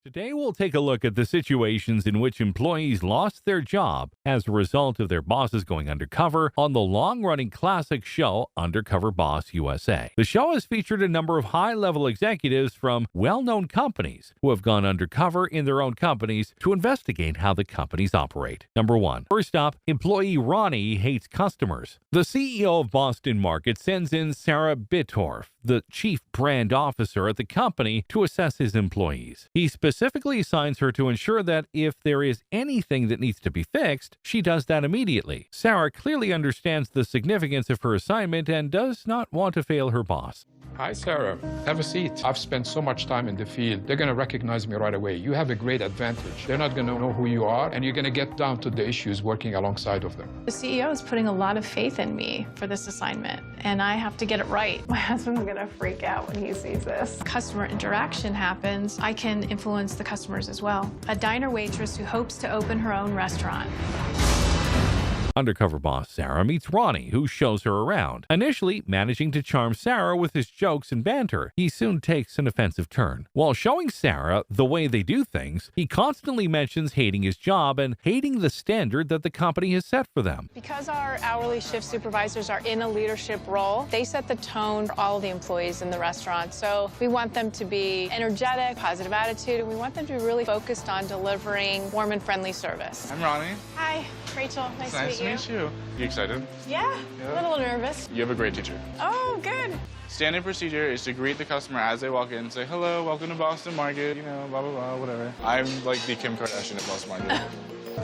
Today, we'll take a look at the situations in which employees lost their job as a result of their bosses going undercover on the long-running classic show Undercover Boss USA. The show has featured a number of high-level executives from well-known companies who have gone undercover in their own companies to investigate how the companies operate. Number 1. First up, employee Ronnie hates customers. The CEO of Boston Market sends in Sarah Bittorf, the chief brand officer at the company, to assess his employees. He specifically assigns her to ensure that if there is anything that needs to be fixed, she does that immediately. Sarah clearly understands the significance of her assignment and does not want to fail her boss. Hi, Sarah. Have a seat. I've spent so much time in the field. They're going to recognize me right away. You have a great advantage. They're not going to know who you are, and you're going to get down to the issues working alongside of them. The CEO is putting a lot of faith in me for this assignment, and I have to get it right. My husband's going to freak out when he sees this. Customer interaction happens. I can influence the customers as well. A diner waitress who hopes to open her own restaurant. Undercover boss Sarah meets Ronnie, who shows her around. Initially managing to charm Sarah with his jokes and banter, he soon takes an offensive turn. While showing Sarah the way they do things, he constantly mentions hating his job and hating the standard that the company has set for them. Because our hourly shift supervisors are in a leadership role, they set the tone for all of the employees in the restaurant. So we want them to be energetic, positive attitude, and we want them to be really focused on delivering warm and friendly service. I'm Ronnie. Hi, Rachel. Nice to meet you. Nice to meet you. You excited? Yeah, a little nervous. You have a great teacher. Oh, good. Standard procedure is to greet the customer as they walk in and say, hello, welcome to Boston Market, you know, blah, blah, blah, whatever. I'm like the Kim Kardashian of Boston Market.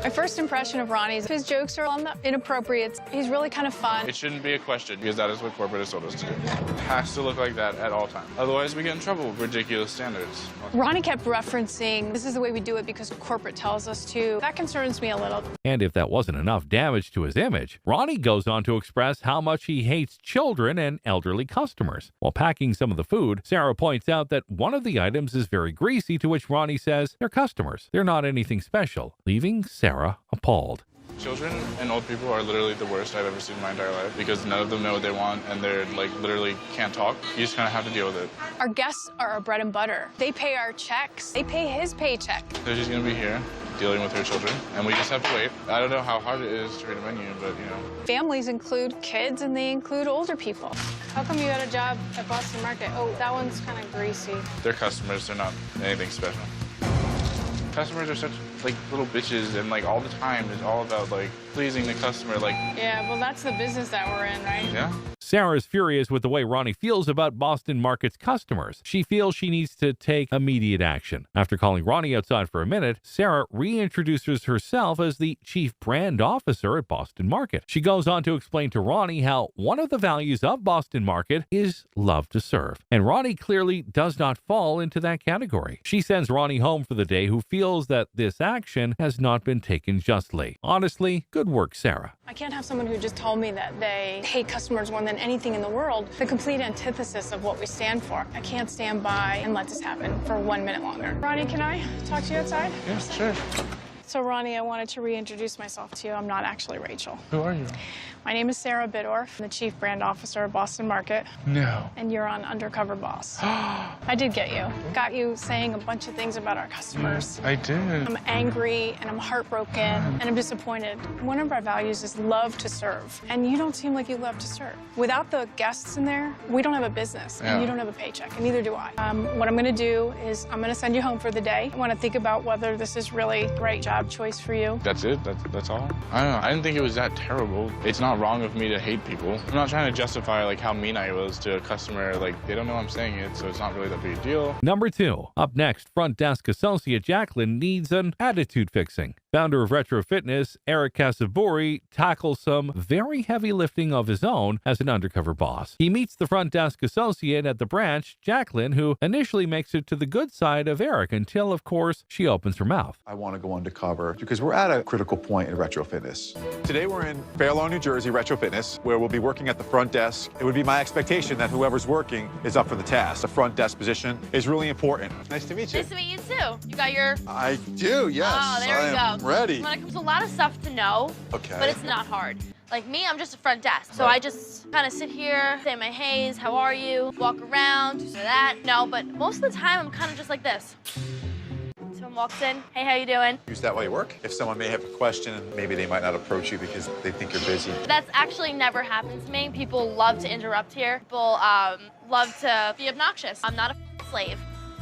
My first impression of Ronnie is his jokes are on the inappropriate. He's really kind of fun. It shouldn't be a question because that is what corporate has told us to do. It has to look like that at all times. Otherwise, we get in trouble with ridiculous standards. Ronnie kept referencing, this is the way we do it because corporate tells us to. That concerns me a little. And if that wasn't enough damage to his image, Ronnie goes on to express how much he hates children and elderly customers. While packing some of the food, Sarah points out that one of the items is very greasy, to which Ronnie says, they're customers. They're not anything special, leaving Sarah appalled. Children and old people are literally the worst I've ever seen in my entire life because none of them know what they want and they're like literally can't talk. You just kind of have to deal with it. Our guests are our bread and butter. They pay our checks. They pay his paycheck. So she's going to be here dealing with her children and we just have to wait. I don't know how hard it is to read a menu, but you know. Families include kids and they include older people. How come you got a job at Boston Market? Oh, that one's kind of greasy. They're customers. They're not anything special. Customers are such like little bitches and like all the time it's all about like pleasing the customer. Like, yeah, well, that's the business that we're in, right? Yeah. Sarah is furious with the way Ronnie feels about Boston Market's customers. She feels she needs to take immediate action. After calling Ronnie outside for a minute, Sarah reintroduces herself as the chief brand officer at Boston Market. She goes on to explain to Ronnie how one of the values of Boston Market is love to serve. And Ronnie clearly does not fall into that category. She sends Ronnie home for the day, who feels that this action has not been taken justly. Honestly, good work, Sarah. I can't have someone who just told me that they hate customers more than anything in the world. The complete antithesis of what we stand for. I can't stand by and let this happen for 1 minute longer. Ronnie, can I talk to you outside? Yes, sure. So, Ronnie, I wanted to reintroduce myself to you. I'm not actually Rachel. Who are you? My name is Sarah Bittorf. I'm the chief brand officer of Boston Market. No. And you're on Undercover Boss. I did get you. Got you saying a bunch of things about our customers. I did. I'm angry and I'm heartbroken and I'm disappointed. One of our values is love to serve. And you don't seem like you love to serve. Without the guests in there, we don't have a business and you don't have a paycheck, and neither do I. What I'm gonna do is I'm gonna send you home for the day. I wanna think about whether this is really the right job choice for you. That's it? That's all? I don't know. I didn't think it was that terrible. It's not wrong of me to hate people. I'm not trying to justify like how mean I was to a customer. Like, they don't know I'm saying it, so it's not really that big a deal. Number 2. Up next, front desk associate Jacqueline needs an attitude fixing. Founder of Retro Fitness, Eric Casaburi tackles some very heavy lifting of his own as an undercover boss. He meets the front desk associate at the branch, Jacqueline, who initially makes it to the good side of Eric until, of course, she opens her mouth. I want to go undercover because we're at a critical point in Retro Fitness. Today we're in Fair Lawn, New Jersey, Retro Fitness, where we'll be working at the front desk. It would be my expectation that whoever's working is up for the task. The front desk position is really important. Nice to meet you. Nice to meet you too. You got your... I do, yes. Oh, there we go. Ready. When it comes to a lot of stuff to know, Okay. but it's not hard. Like me, I'm just a front desk. So I just kind of sit here, say my heys, how are you, walk around, do that. No, but most of the time I'm kind of just like this. To Jacqueline walks in. Hey, how you doing? Use that while you work. If someone may have a question, maybe they might not approach you because they think you're busy. That's actually never happened to me. People love to interrupt here. People love to be obnoxious. I'm not a slave.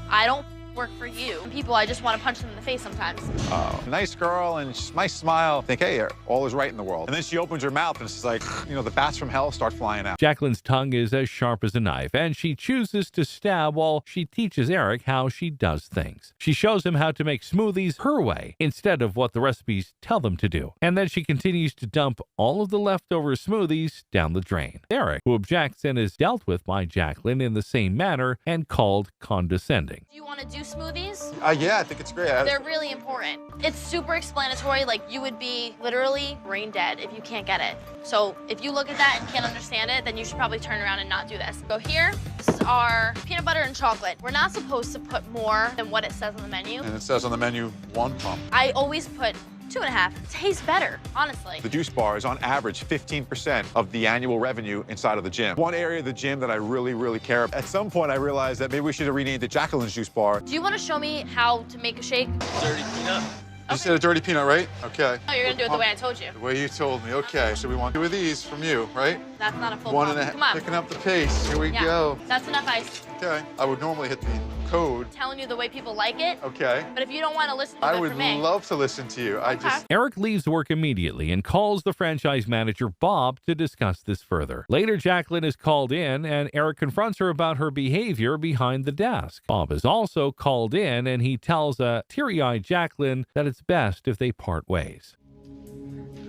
I don't work for you. People, I just want to punch them in the face sometimes. Oh, nice girl and nice smile. Think, hey, all is right in the world. And then she opens her mouth and it's like, you know, the bats from hell start flying out. Jacqueline's tongue is as sharp as a knife, and she chooses to stab while she teaches Eric how she does things. She shows him how to make smoothies her way instead of what the recipes tell them to do. And then she continues to dump all of the leftover smoothies down the drain. Eric, who objects and is dealt with by Jacqueline in the same manner and called condescending. Do you want to do smoothies? Yeah, I think it's great. They're really important. It's super explanatory. Like, you would be literally brain dead if you can't get it. So if you look at that and can't understand it, then you should probably turn around and not do this. Go here. This is our peanut butter and chocolate. We're not supposed to put more than what it says on the menu. And it says on the menu, 1 pump. I always put 2.5. It tastes better, honestly. The juice bar is on average 15% of the annual revenue inside of the gym. One area of the gym that I really care about. At some point, I realized that maybe we should have renamed it Jacqueline's Juice Bar. Do you want to show me how to make a shake? Dirty peanut. You said a dirty peanut, right? Okay. Oh, you're going to do it the way I told you. The way you told me. Okay, so we want 2 of these from you, right? That's not a full 1 pump. and a Come half. on. Picking up the pace. Here we Yeah. go. That's enough ice. Okay. I would normally hit the code. Telling you the way people like it. Okay. But if you don't want to listen to I it would for me. love to listen to you. I just... Eric leaves work immediately and calls the franchise manager, Bob, to discuss this further. Later, Jacqueline is called in, and Eric confronts her about her behavior behind the desk. Bob is also called in, and he tells a teary-eyed Jacqueline that it's best if they part ways.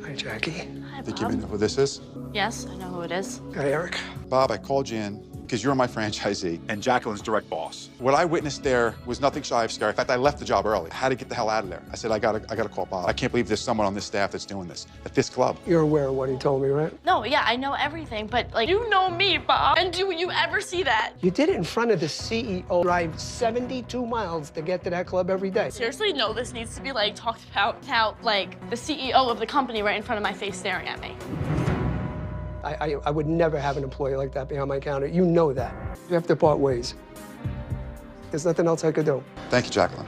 Hi, Jackie. Hi, Think you may know Bob. who this is? Yes, I know who it is. Hi, Eric. Bob, I called you in because you're my franchisee and Jacqueline's direct boss. What I witnessed there was nothing shy of scary. In fact, I left the job early. I had to get the hell out of there. I said, I gotta call Bob. I can't believe there's someone on this staff that's doing this at this club. You're aware of what he told me, right? No, yeah, I know everything, but like, you know me, Bob. And do you ever see that? You did it in front of the CEO. Drive 72 miles to get to that club every day. Seriously, no, this needs to be like talked about how like the CEO of the company right in front of my face staring at me. I would never have an employee like that behind my counter. You know that. You have to part ways. There's nothing else I could do. Thank you, Jacqueline.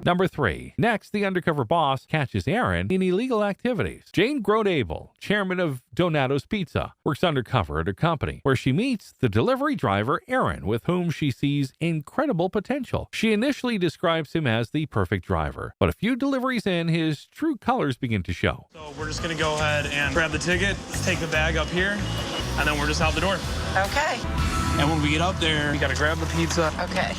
Number 3. Next, the undercover boss catches Aaron in illegal activities. Jane Grodable, chairman of Donato's Pizza, works undercover at her company, where she meets the delivery driver Aaron, with whom she sees incredible potential. She initially describes him as the perfect driver, but a few deliveries in, his true colors begin to show. So we're just gonna go ahead and grab the ticket, take the bag up here, and then we're just out the door. Okay. And when we get up there, we gotta grab the pizza. Okay.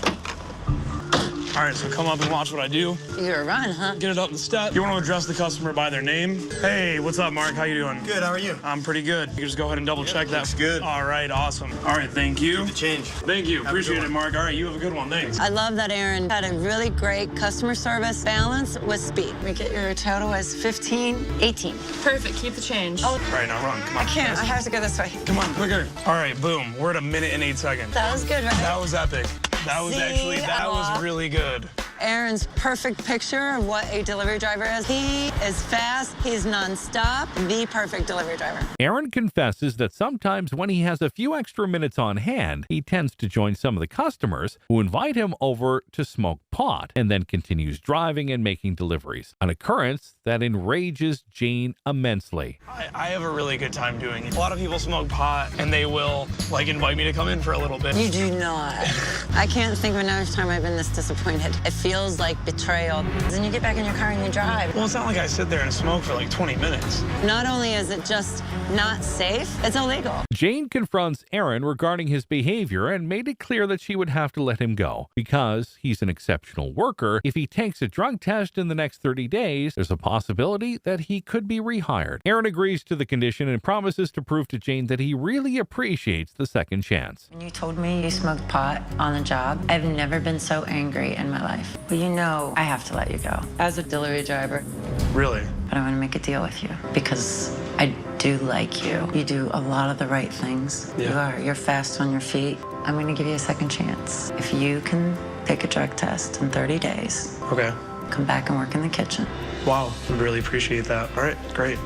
All right, so come up and watch what I do. You're a run, huh? Get it up the step. You want to address the customer by their name. Hey, what's up, Mark? How you doing? Good, how are you? I'm pretty good. You can just go ahead and double check that. looks good. All right, awesome. All right, thank you. The change. Thank you. Appreciate it, Mark. All right, you have a good one. Thanks. I love that Aaron had a really great customer service balance with speed. We get your total as 15.18. Perfect. Keep the change. All right, now run. Come on. I can't. I have to go this way. Come on, quicker. All right, boom. We're at 1 minute and 8 seconds. That was good, right? That was epic. That was See? that was really good. Aaron's perfect picture of what a delivery driver is. He is fast, he's nonstop, the perfect delivery driver. Aaron confesses that sometimes when he has a few extra minutes on hand, he tends to join some of the customers who invite him over to smoke pot and then continues driving and making deliveries, an occurrence that enrages Jane immensely. I have a really good time doing it. A lot of people smoke pot and they will like invite me to come in for a little bit. You do not. I can't think of another time I've been this disappointed. It feels like betrayal. Then you get back in your car and you drive. Well, it's not like I sit there and smoke for like 20 minutes. Not only is it just not safe, it's illegal. Jane confronts Aaron regarding his behavior and made it clear that she would have to let him go. Because he's an exceptional worker, if he takes a drug test in the next 30 days, there's a possibility that he could be rehired. Aaron agrees to the condition and promises to prove to Jane that he really appreciates the second chance. When you told me you smoked pot on the job, I've never been so angry in my life. But you know I have to let you go as a delivery driver. Really? But I want to make a deal with you because I do like you. You do a lot of the right things. Yeah. You are. You're fast on your feet. I'm going to give you a second chance. If you can take a drug test in 30 days, Okay. come back and work in the kitchen. Wow. I really appreciate that. All right, great.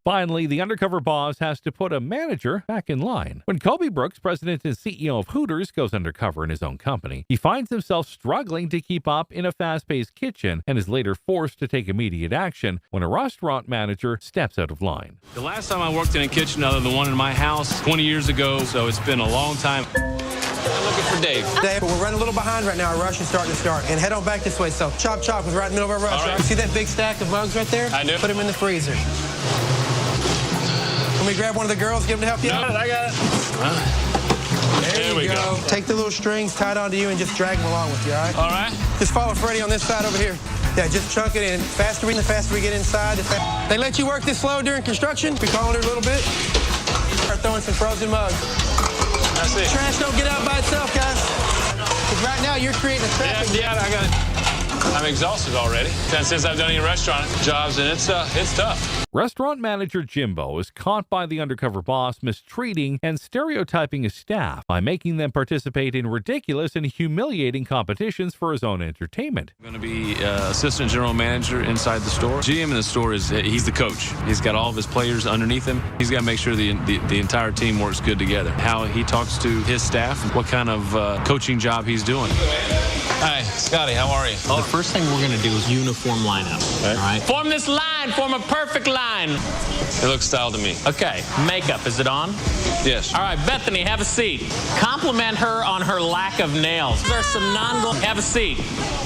Finally, the undercover boss has to put a manager back in line. When Kobe Brooks, president and CEO of Hooters, goes undercover in his own company, he finds himself struggling to keep up in a fast-paced kitchen and is later forced to take immediate action when a restaurant manager steps out of line. The last time I worked in a kitchen other than one in my house, 20 years ago, so it's been a long time. I'm looking for Dave. Dave, we're running a little behind right now. Our rush is starting to start. And head on back this way. So, Chop Chop was right in the middle of our rush. All right. You see that big stack of mugs right there? I do. Put them in the freezer. Let me grab one of the girls, give them to help you out. I got it. There we go. Take the little strings tied onto you and just drag them along with you, all right? All right. Just follow Freddie on this side over here. Yeah, just chunk it in. The faster we get inside. They let you work this slow during construction? We calling her a little bit. Start throwing some frozen mugs. That's it. Trash don't get out by itself, guys. Because right now you're creating a traffic. Yeah, I got it. I'm exhausted already. Since I've done any restaurant jobs, and it's tough. Restaurant manager Jimbo is caught by the undercover boss mistreating and stereotyping his staff by making them participate in ridiculous and humiliating competitions for his own entertainment. I'm going to be assistant general manager inside the store. GM in the store he's the coach. He's got all of his players underneath him. He's got to make sure the entire team works good together. How he talks to his staff, what kind of coaching job he's doing. Hi, Scotty, how are you? The first thing we're going to do is uniform lineup, all right? Form this line, form a perfect line. It looks style to me. Okay, makeup, is it on? Yes. All right, Bethany, have a seat. Compliment her on her lack of nails. There's some have a seat.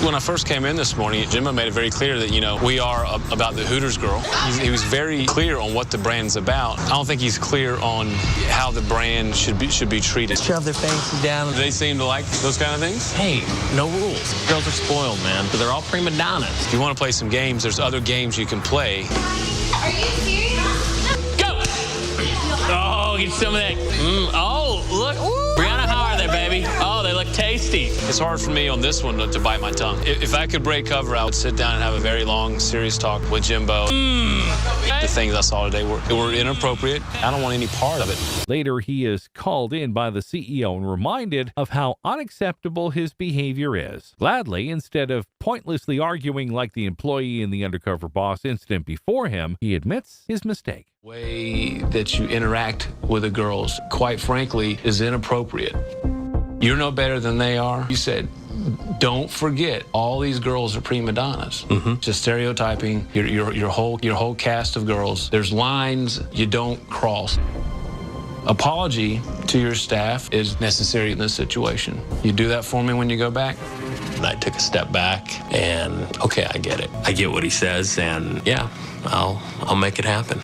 When I first came in this morning, Jimbo made it very clear that, we are about the Hooters girl. He was very clear on what the brand's about. I don't think he's clear on how the brand should be treated. Shove their faces down. Do they seem to like those kind of things? Hey, no rules. Girls are spoiled, man. But they're all prima donnas. If you want to play some games, there's other games you can play. Are you serious? Go! Oh, get some of that. Oh, look. Brianna, how are they, baby? Oh, they look tasty. It's hard for me on this one to bite my tongue. If I could break cover, I would sit down and have a very long, serious talk with Jimbo. The things I saw today were inappropriate. I don't want any part of it. Later, he is called in by the CEO and reminded of how unacceptable his behavior is. Gladly, instead of pointlessly arguing like the employee in the undercover boss incident before him, he admits his mistake. The way that you interact with the girls, quite frankly, is inappropriate. You're no better than they are. You said, don't forget, all these girls are prima donnas. Just stereotyping your whole cast of girls. There's lines you don't cross. Apology to your staff is necessary in this situation. You do that for me when you go back? And I took a step back and, okay, I get it. I get what he says, and yeah, I'll make it happen.